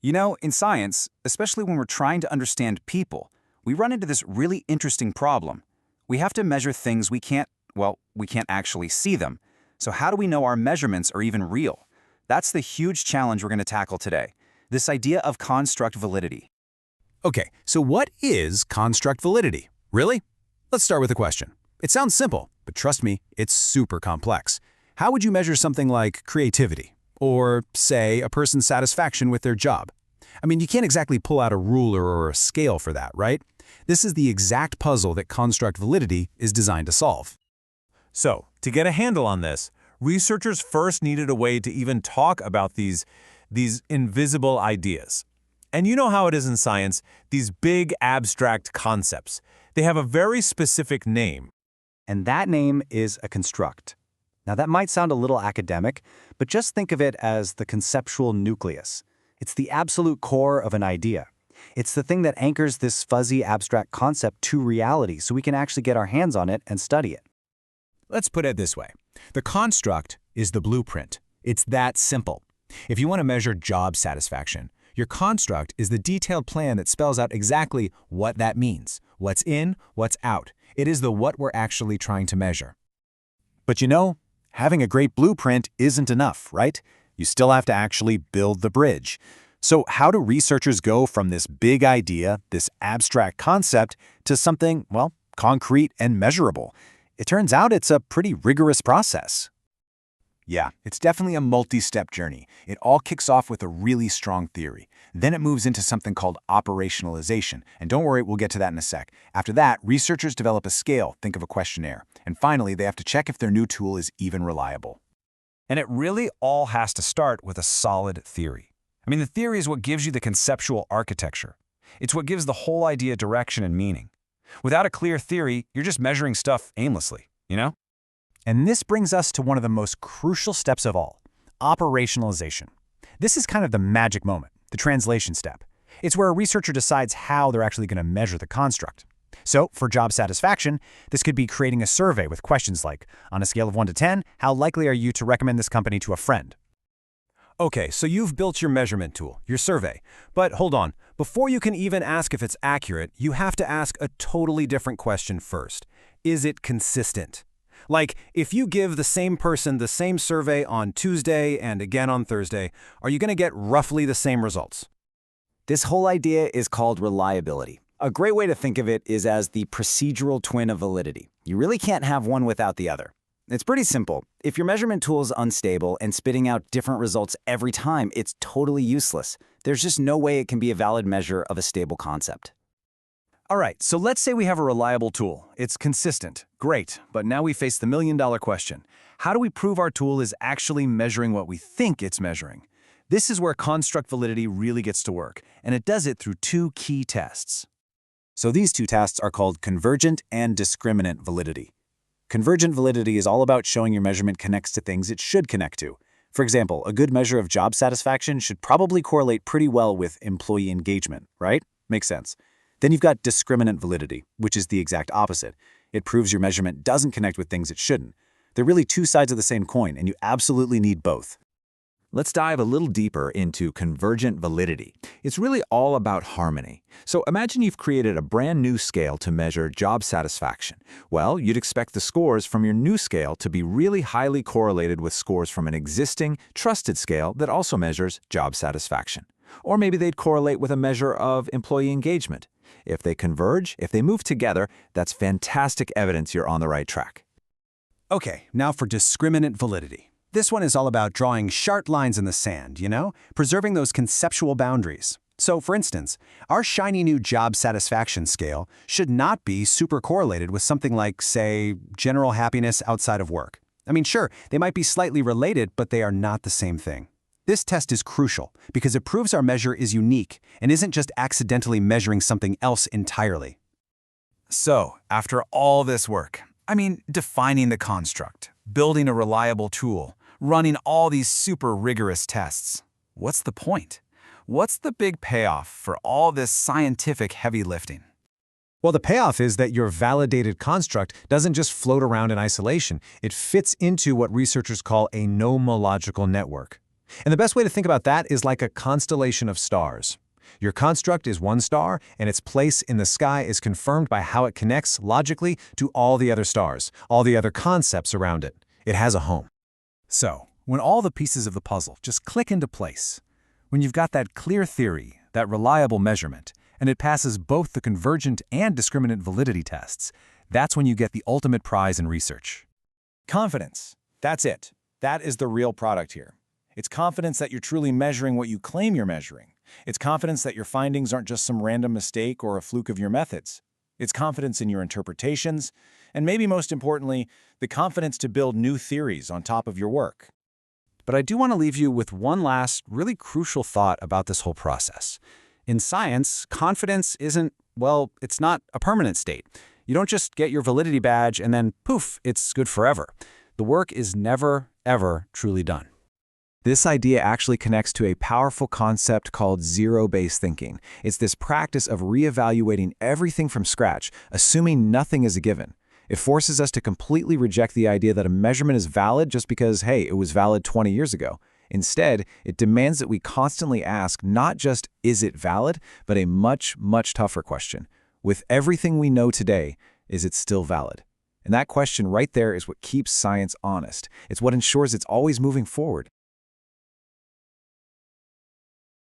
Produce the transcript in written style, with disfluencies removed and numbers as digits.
You know, in science, especially when we're trying to understand people, we run into this really interesting problem. We have to measure things we can't actually see them. So how do we know our measurements are even real? That's the huge challenge we're going to tackle today, this idea of construct validity. Okay, so what is construct validity? Really? Let's start with a question. It sounds simple, but trust me, it's super complex. How would you measure something like creativity? Or, say, a person's satisfaction with their job? I mean, you can't exactly pull out a ruler or a scale for that, right? This is the exact puzzle that construct validity is designed to solve. So, to get a handle on this, researchers first needed a way to even talk about these invisible ideas. And you know how it is in science, these big abstract concepts. They have a very specific name. And that name is a construct. Now that might sound a little academic, but just think of it as the conceptual nucleus. It's the absolute core of an idea. It's the thing that anchors this fuzzy abstract concept to reality so we can actually get our hands on it and study it. Let's put it this way. The construct is the blueprint. It's that simple. If you want to measure job satisfaction, your construct is the detailed plan that spells out exactly what that means, what's in, what's out. It is the what we're actually trying to measure. But you know, having a great blueprint isn't enough, right? You still have to actually build the bridge. So how do researchers go from this big idea, this abstract concept, to something, well, concrete and measurable? It turns out it's a pretty rigorous process. Yeah, it's definitely a multi-step journey. It all kicks off with a really strong theory. Then it moves into something called operationalization. And don't worry, we'll get to that in a sec. After that, researchers develop a scale, think of a questionnaire. And finally, they have to check if their new tool is even reliable. And it really all has to start with a solid theory. I mean, the theory is what gives you the conceptual architecture. It's what gives the whole idea direction and meaning. Without a clear theory, you're just measuring stuff aimlessly, you know? And this brings us to one of the most crucial steps of all, operationalization. This is kind of the magic moment, the translation step. It's where a researcher decides how they're actually going to measure the construct. So, for job satisfaction, this could be creating a survey with questions like, on a scale of 1 to 10, how likely are you to recommend this company to a friend? Okay, so you've built your measurement tool, your survey. But hold on, before you can even ask if it's accurate, you have to ask a totally different question first. Is it consistent? Like, if you give the same person the same survey on Tuesday and again on Thursday, are you going to get roughly the same results? This whole idea is called reliability. A great way to think of it is as the procedural twin of validity. You really can't have one without the other. It's pretty simple. If your measurement tool is unstable and spitting out different results every time, it's totally useless. There's just no way it can be a valid measure of a stable concept. All right, so let's say we have a reliable tool. It's consistent. Great, but now we face the million-dollar question. How do we prove our tool is actually measuring what we think it's measuring? This is where construct validity really gets to work, and it does it through two key tests. So these two tests are called Convergent and Discriminant validity. Convergent validity is all about showing your measurement connects to things it should connect to. For example, a good measure of job satisfaction should probably correlate pretty well with employee engagement, right? Makes sense. Then you've got discriminant validity, which is the exact opposite. It proves your measurement doesn't connect with things it shouldn't. They're really two sides of the same coin, and you absolutely need both. Let's dive a little deeper into convergent validity. It's really all about harmony. So imagine you've created a brand new scale to measure job satisfaction. Well, you'd expect the scores from your new scale to be really highly correlated with scores from an existing, trusted scale that also measures job satisfaction. Or maybe they'd correlate with a measure of employee engagement. If they converge, if they move together, that's fantastic evidence you're on the right track. Okay, now for discriminant validity. This one is all about drawing sharp lines in the sand, you know? Preserving those conceptual boundaries. So, for instance, our shiny new job satisfaction scale should not be super correlated with something like, say, general happiness outside of work. I mean, sure, they might be slightly related, but they are not the same thing. This test is crucial because it proves our measure is unique and isn't just accidentally measuring something else entirely. So, after all this work, defining the construct, building a reliable tool, running all these super rigorous tests, what's the point? What's the big payoff for all this scientific heavy lifting? Well, the payoff is that your validated construct doesn't just float around in isolation. It fits into what researchers call a nomological network. And the best way to think about that is like a constellation of stars. Your construct is one star, and its place in the sky is confirmed by how it connects logically to all the other stars, all the other concepts around it. It has a home. So, when all the pieces of the puzzle just click into place, when you've got that clear theory, that reliable measurement, and it passes both the convergent and discriminant validity tests, that's when you get the ultimate prize in research. Confidence. That's it. That is the real product here. It's confidence that you're truly measuring what you claim you're measuring. It's confidence that your findings aren't just some random mistake or a fluke of your methods. It's confidence in your interpretations, and maybe most importantly, the confidence to build new theories on top of your work. But I do want to leave you with one last, really crucial thought about this whole process. In science, confidence isn't, well, it's not a permanent state. You don't just get your validity badge and then, poof, it's good forever. The work is never, ever truly done. This idea actually connects to a powerful concept called zero-based thinking. It's this practice of reevaluating everything from scratch, assuming nothing is a given. It forces us to completely reject the idea that a measurement is valid just because, hey, it was valid 20 years ago. Instead, it demands that we constantly ask not just, is it valid, but a much, much tougher question. With everything we know today, is it still valid? And that question right there is what keeps science honest. It's what ensures it's always moving forward.